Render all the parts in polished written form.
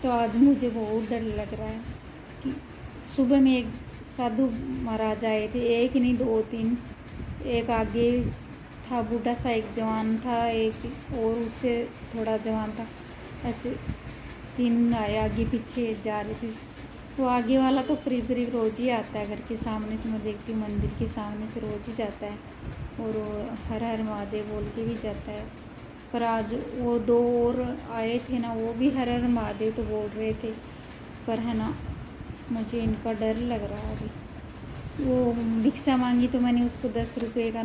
तो आज मुझे बहुत डर लग रहा है कि सुबह में एक साधु महाराज आए थे, एक नहीं दो तीन। एक आगे था बूढ़ा सा, एक जवान था, एक और उससे थोड़ा जवान था, ऐसे तीन आए आगे पीछे जा रहे थे। वो आगे वाला तो करीब करीब रोज़ ही आता है, घर के सामने से मैं देखती हूँ, मंदिर के सामने से रोज़ ही जाता है और वो हर हर महादेव बोल के भी जाता है। पर आज वो दो और आए थे ना, वो भी हर हर महादेव तो बोल रहे थे, पर है ना मुझे इनका डर लग रहा है। अभी वो भिक्षा मांगी तो मैंने उसको 10 रुपये का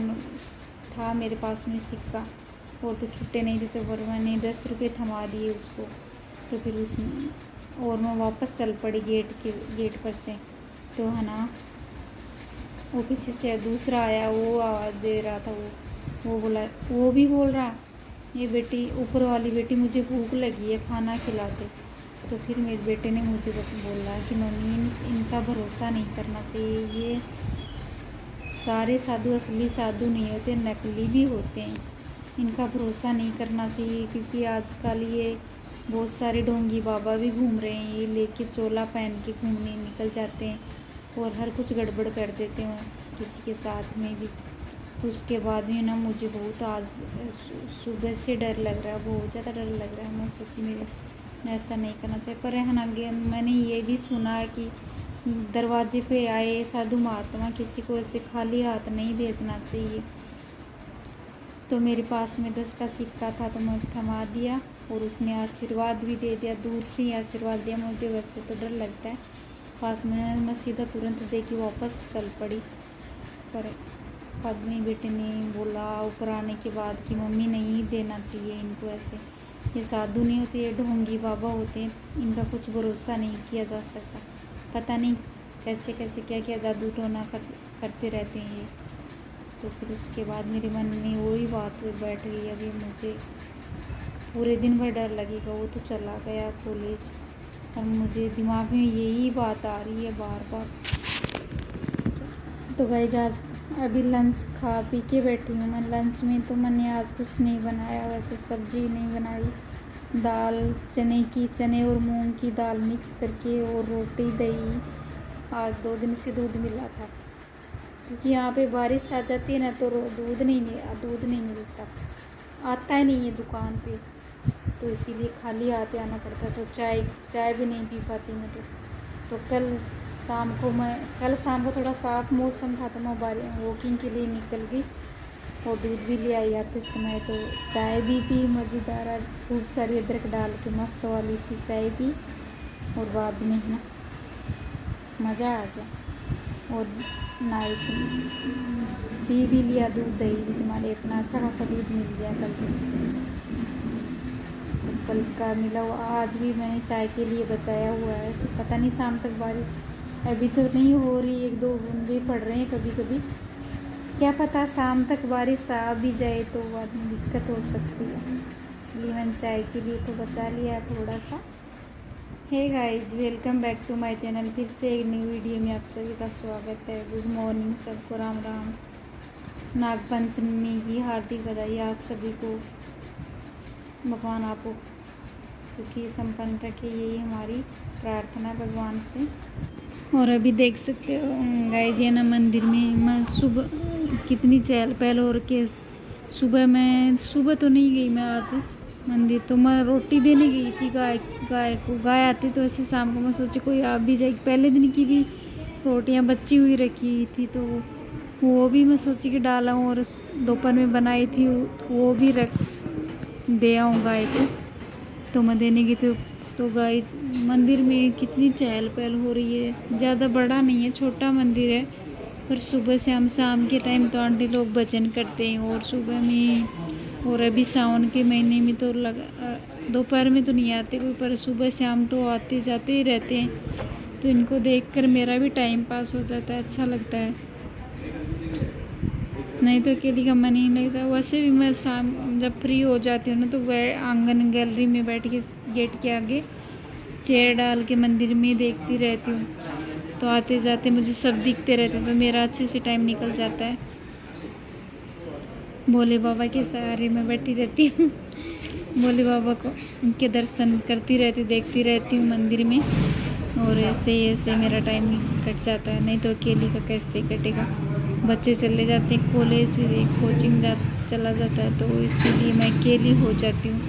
था मेरे पास में सिक्का, और तो छुट्टे नहीं थे, तो पर मैंने 10 रुपये थमा दिए उसको। तो फिर उसने और मैं वापस चल पड़ी गेट पर से। तो है ना वो पीछे से दूसरा आया, वो आवाज़ दे रहा था, वो बोला, वो भी बोल रहा, ये बेटी ऊपर वाली बेटी मुझे भूख लगी है, खाना खिला दे। तो फिर मेरे बेटे ने मुझे बोला कि मम्मी इनका भरोसा नहीं करना चाहिए, ये सारे साधु असली साधु नहीं होते, नकली भी होते हैं, इनका भरोसा नहीं करना चाहिए, क्योंकि आजकल ये बहुत सारे ढोंगी बाबा भी घूम रहे हैं, ये लेके चोला पहन के घूमने निकल जाते हैं और हर कुछ गड़बड़ कर देते हैं किसी के साथ में भी। तो उसके बाद भी ना मुझे बहुत आज सुबह से डर लग रहा है, बहुत ज़्यादा डर लग रहा है। मैं सोची मेरे ऐसा नहीं करना चाहिए, पर है ना मैंने ये भी सुना है कि दरवाजे पे आए साधु महात्मा किसी को ऐसे खाली हाथ नहीं भेजना चाहिए। तो मेरे पास में 10 का सिक्का था, तो मैं थमा दिया और उसने आशीर्वाद भी दे दिया, दूर से ही आशीर्वाद दिया। मुझे वैसे तो डर लगता है, पास में मैं सीधा तुरंत दे के वापस चल पड़ी। पर आदमी बेटे ने बोला ऊपर आने के बाद कि मम्मी नहीं देना चाहिए इनको ऐसे, ये साधु नहीं होते, ये ढोंगी बाबा होते हैं, इनका कुछ भरोसा नहीं किया जा सकता, पता नहीं कैसे कैसे क्या क्या जादू टोना करते रहते हैं ये। तो फिर उसके बाद मेरे मन में वही बात बैठ गई, अभी मुझे पूरे दिन भर डर लगेगा। वो तो चला गया कॉलेज और मुझे दिमाग में यही बात आ रही है बार बार। तो गाइस आज अभी लंच खा पी के बैठी हूँ मैं। लंच में तो मैंने आज कुछ नहीं बनाया, वैसे सब्जी नहीं बनाई, दाल चने और मूंग की दाल मिक्स करके और रोटी दही। आज 2 दिन से दूध मिला था, क्योंकि यहाँ पे बारिश आ जाती है ना, तो दूध नहीं मिलता, आता ही नहीं है दुकान पे, तो इसीलिए खाली हाथ आना पड़ता। तो चाय भी नहीं पी पाती मैं तो कल शाम को थोड़ा साफ मौसम था, तो मैं वॉकिंग के लिए निकल गई और दूध भी ले आई आते समय। तो चाय भी पी मज़ेदार, खूब सारी अदरक डाल के मस्त वाली सी चाय पी, और बाद में ना मज़ा आ गया। और नाइट भी लिया दूध दही भी, हमारे इतना अच्छा खासा दूध मिल गया कल। तो कल का मिला हुआ आज भी मैंने चाय के लिए बचाया हुआ है। पता नहीं शाम तक बारिश अभी तो नहीं हो रही, 1-2 बूंदे पड़ रहे हैं कभी कभी, क्या पता शाम तक बारिश आ भी जाए तो बाद में दिक्कत हो सकती है, इसलिए मैंने चाय के लिए तो बचा लिया थोड़ा सा। Hey guys, welcome back to my channel. फिर से एक न्यू वीडियो में आप सभी का स्वागत है। गुड मॉर्निंग, सबको राम राम, नागपंचमी की हार्दिक बधाई आप सभी को। भगवान आपको सुखी संपन्न रखे, यही हमारी प्रार्थना भगवान से। और अभी देख सकते हो गाइस, ये ना मंदिर में मैं सुबह कितनी चहल पहल हो रखी है। सुबह तो नहीं गई मैं आज मंदिर, तो मैं रोटी देने गई थी गाय आती तो ऐसे शाम को मैं सोची कोई आ भी जाएगी। पहले दिन की भी रोटियां बची हुई रखी थी, तो वो भी मैं सोची कि डाला हूँ, और दोपहर में बनाई थी वो भी रख दे आऊँ गाय को। तो मैं देने गई तो गाय मंदिर में कितनी चहल पहल हो रही है। ज़्यादा बड़ा नहीं है, छोटा मंदिर है, पर सुबह से हम शाम के टाइम तो आंटी लोग भजन करते हैं, और सुबह में, और अभी सावन के महीने में तो दोपहर में तो नहीं आते कोई, पर सुबह शाम तो आते जाते ही रहते हैं। तो इनको देखकर मेरा भी टाइम पास हो जाता है, अच्छा लगता है, नहीं तो अकेली का मन ही नहीं लगता। वैसे भी मैं शाम जब फ्री हो जाती हूँ ना, तो वह आंगन गैलरी में बैठ के गेट के आगे चेयर डाल के मंदिर में देखती रहती हूँ, तो आते जाते मुझे सब दिखते रहते हैं, तो मेरा अच्छे से टाइम निकल जाता है। भोले बाबा के सहारे में बैठी रहती हूँ। भोले बाबा को उनके दर्शन करती रहती हूँ, देखती रहती हूँ मंदिर में। और ऐसे मेरा टाइम कट जाता है, नहीं तो अकेली का कैसे कटेगा। बच्चे चले जाते हैं कॉलेज, कोचिंग चला जाता है, तो इसीलिए मैं अकेली हो जाती हूँ।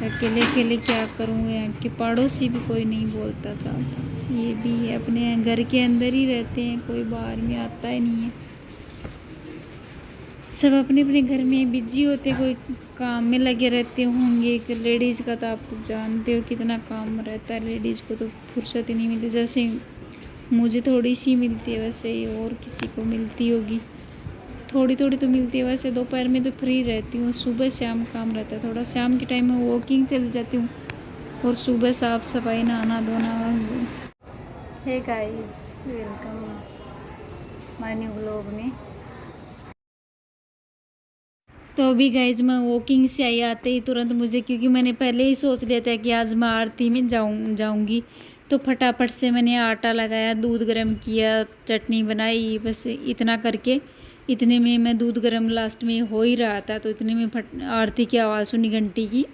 अकेले अकेले क्या करूँ, यहाँ के पड़ोसी भी कोई नहीं बोलता चालता। ये भी अपने घर के अंदर ही रहते हैं, कोई बाहर में आता ही नहीं है। सब अपने अपने घर में बिजी होते, कोई काम में लगे रहते होंगे। कि लेडीज़ का तो आप जानते हो कितना काम रहता है, लेडीज़ को तो फुर्सत ही नहीं मिलती। जैसे मुझे थोड़ी सी मिलती है, वैसे ही और किसी को मिलती होगी। थोड़ी थोड़ी तो मिलती है। वैसे दोपहर में तो फ्री रहती हूँ, सुबह शाम काम रहता है थोड़ा। शाम के टाइम में वॉकिंग चली जाती हूँ, और सुबह साफ़ सफाई, नहाना धोना। Hey guys, welcome my new blog में। तो अभी गाइज मैं वॉकिंग से आई, आते ही तुरंत मुझे, क्योंकि मैंने पहले ही सोच लिया था कि आज मैं आरती में जाऊंगी, तो फटाफट से मैंने आटा लगाया, दूध गर्म किया, चटनी बनाई। बस इतना करके, इतने में मैं दूध गर्म लास्ट में हो ही रहा था, तो इतने में आरती की आवाज़ सुनी घंटी की।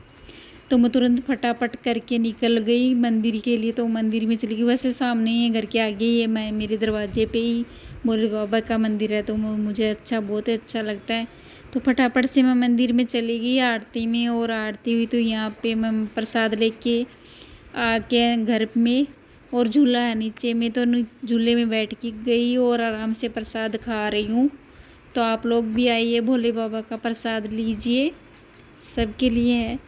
तो मैं तुरंत फटाफट करके निकल गई मंदिर के लिए। तो मंदिर में चली गई, वैसे सामने ही है, घर के आगे ही है, मैं मेरे दरवाजे पे ही भोले बाबा का मंदिर है, तो मुझे बहुत अच्छा लगता है। तो फटाफट से मैं मंदिर में चली गई आरती में। और आरती हुई तो यहाँ पे मैं प्रसाद लेके आके घर में, और झूला है नीचे में, तो झूले में बैठ के गई और आराम से प्रसाद खा रही हूँ। तो आप लोग भी आइए, भोले बाबा का प्रसाद लीजिए, सबके लिए है।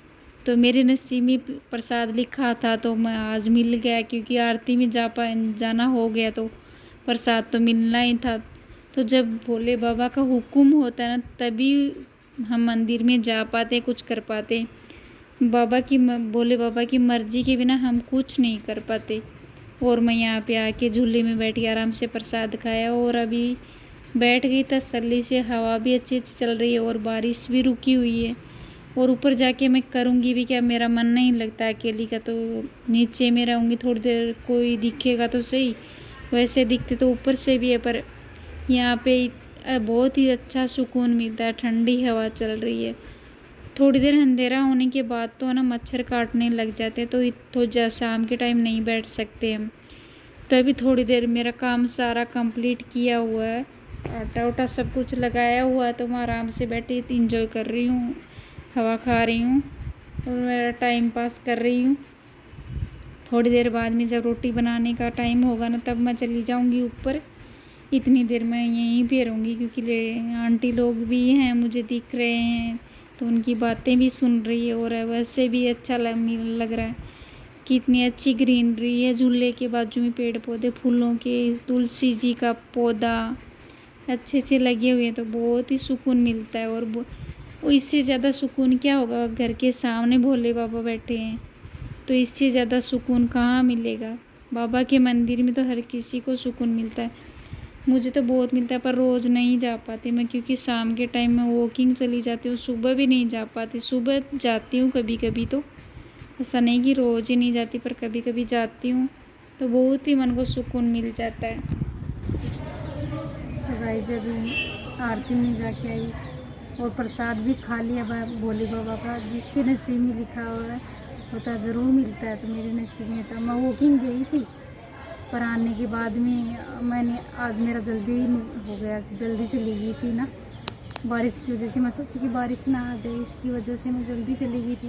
तो मेरे नसीब में प्रसाद लिखा था, तो मैं आज मिल गया, क्योंकि आरती में जाना हो गया, तो प्रसाद तो मिलना ही था। तो जब भोले बाबा का हुक्म होता है ना, तभी हम मंदिर में जा पाते, कुछ कर पाते। भोले बाबा की मर्जी के बिना हम कुछ नहीं कर पाते। और मैं यहाँ पे आके झूले में बैठ के आराम से प्रसाद खाया, और अभी बैठ गई तसल्ली से। हवा भी अच्छी अच्छी चल रही है, और बारिश भी रुकी हुई है। और ऊपर जाके मैं करूँगी भी क्या, मेरा मन नहीं लगता अकेली का, तो नीचे में रहूँगी थोड़ी देर, कोई दिखेगा तो सही। वैसे दिखते तो ऊपर से भी है, पर यहाँ पे बहुत ही अच्छा सुकून मिलता है, ठंडी हवा चल रही है। थोड़ी देर अंधेरा होने के बाद तो ना मच्छर काटने लग जाते हैं, तो शाम के टाइम नहीं बैठ सकते हम। तो अभी थोड़ी देर मेरा काम सारा कंप्लीट किया हुआ है, आटा उटा सब कुछ लगाया हुआ है, तो मैं आराम से बैठी इंजॉय कर रही हूँ, हवा खा रही हूँ और मेरा टाइम पास कर रही हूँ। थोड़ी देर बाद में जब रोटी बनाने का टाइम होगा ना, तब मैं चली जाऊँगी ऊपर। इतनी देर मैं यहीं पे रहूँगी, क्योंकि आंटी लोग भी हैं, मुझे दिख रहे हैं, तो उनकी बातें भी सुन रही है। और वैसे भी अच्छा लग रहा है कि इतनी अच्छी ग्रीनरी है, झूले के बाजू में पेड़ पौधे, फूलों के, तुलसी जी का पौधा अच्छे से लगे हुए हैं, तो बहुत ही सुकून मिलता है। और इससे ज़्यादा सुकून क्या होगा, घर के सामने भोले बाबा बैठे हैं, तो इससे ज़्यादा सुकून कहाँ मिलेगा। बाबा के मंदिर में तो हर किसी को सुकून मिलता है, मुझे तो बहुत मिलता है, पर रोज़ नहीं जा पाती मैं, क्योंकि शाम के टाइम में वॉकिंग चली जाती हूँ, सुबह भी नहीं जा पाती। सुबह जाती हूँ कभी कभी, तो ऐसा नहीं कि रोज़ ही नहीं जाती, पर कभी कभी जाती हूँ, तो बहुत ही मन को सुकून मिल जाता है। तो भाई जब आरती में जाके आई और प्रसाद भी खा लिया भोले बाबा का, जिसके नसीब में लिखा हुआ है होता ज़रूर मिलता है, तो मेरे नसीब में था। मैं वॉकिंग गई थी, पर आने के बाद में मैंने आज मेरा जल्दी हो गया, जल्दी चली गई थी ना, बारिश की वजह से। मैं सोची कि बारिश ना आ जाए, इसकी वजह से मैं जल्दी चली गई थी।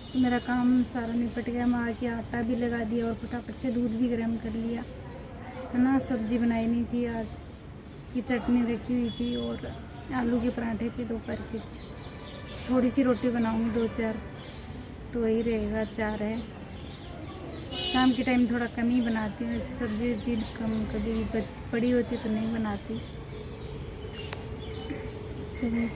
तो मेरा काम सारा निपट गया, मैं आके आटा भी लगा दिया और फटाफट से दूध भी गर्म कर लिया, है ना। सब्ज़ी बनाई नहीं थी आज, की चटनी रखी हुई थी, और आलू के पराठे थे दोपहर के। थोड़ी सी रोटी बनाऊँगी, 2-4, तो वही रहेगा, 4 है। शाम के टाइम थोड़ा कम ही बनाती हूँ, ऐसे सब्जी कम, कभी पड़ी होती तो नहीं बनाती। चलिए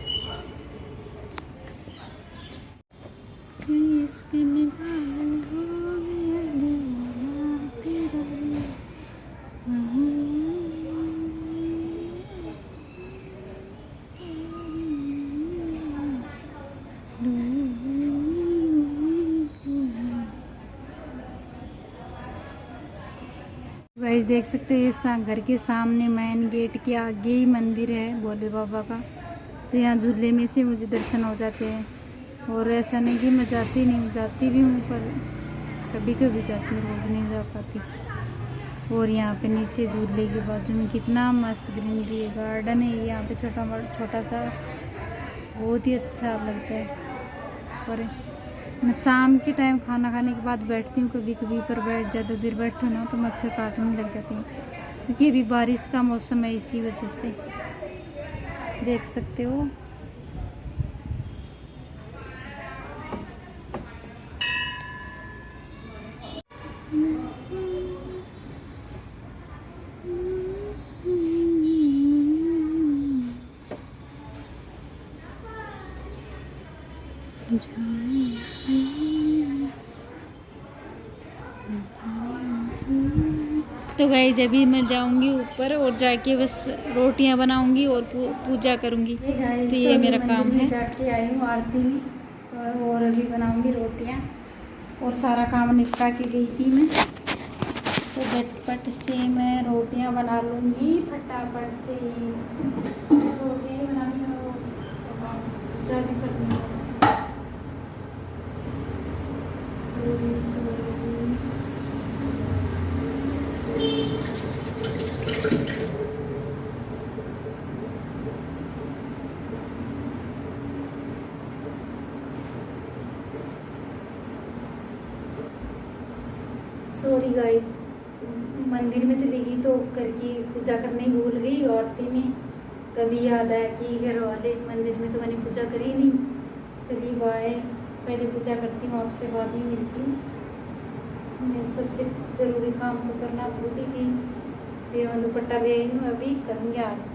गाइस, देख सकते हैं ये घर के सामने मेन गेट के आगे ही मंदिर है भोले बाबा का। तो यहाँ झूले में से मुझे दर्शन हो जाते हैं, और ऐसा नहीं कि मैं जाती नहीं, जाती भी हूँ पर कभी कभी जाती हूँ, रोज़ नहीं जा पाती। और यहाँ पे नीचे झूले के बाजू में कितना मस्त ग्रीनरी है, गार्डन है यहाँ पे, छोटा सा, बहुत ही अच्छा लगता है। और मैं शाम के टाइम खाना खाने के बाद बैठती हूँ कभी कभी, पर ज़्यादा देर बैठूँ ना तो मच्छर काटने लग जाती हैं, क्योंकि अभी बारिश का मौसम है, इसी वजह से। देख सकते हो। तो गाइस अभी मैं जाऊंगी ऊपर और जाके बस रोटियां बनाऊंगी और पूजा करूंगी। तो ये मेरा काम है। जाके आई हूँ आरती में, तो और अभी बनाऊंगी रोटियां और सारा काम निपटा के गई थी मैं। तो झटपट से मैं रोटियां बना लूँगी, फटाफट से रोटियां बनानी है और पूजा भी करनी है। सॉरी गाइस, मंदिर में चली गई तो घर की पूजा करने ही भूल गई आरती में। तभी याद आया कि घर वाले मंदिर में तो मैंने पूजा करी नहीं। चलिए बाय, पहले पूजा करती हूँ, आपसे बाद में मिलती हूँ। मैं सबसे ज़रूरी काम तो करना भूल ही गई। ये मैं दुपट्टा ले आई हूँ, अभी करूँगी आरती।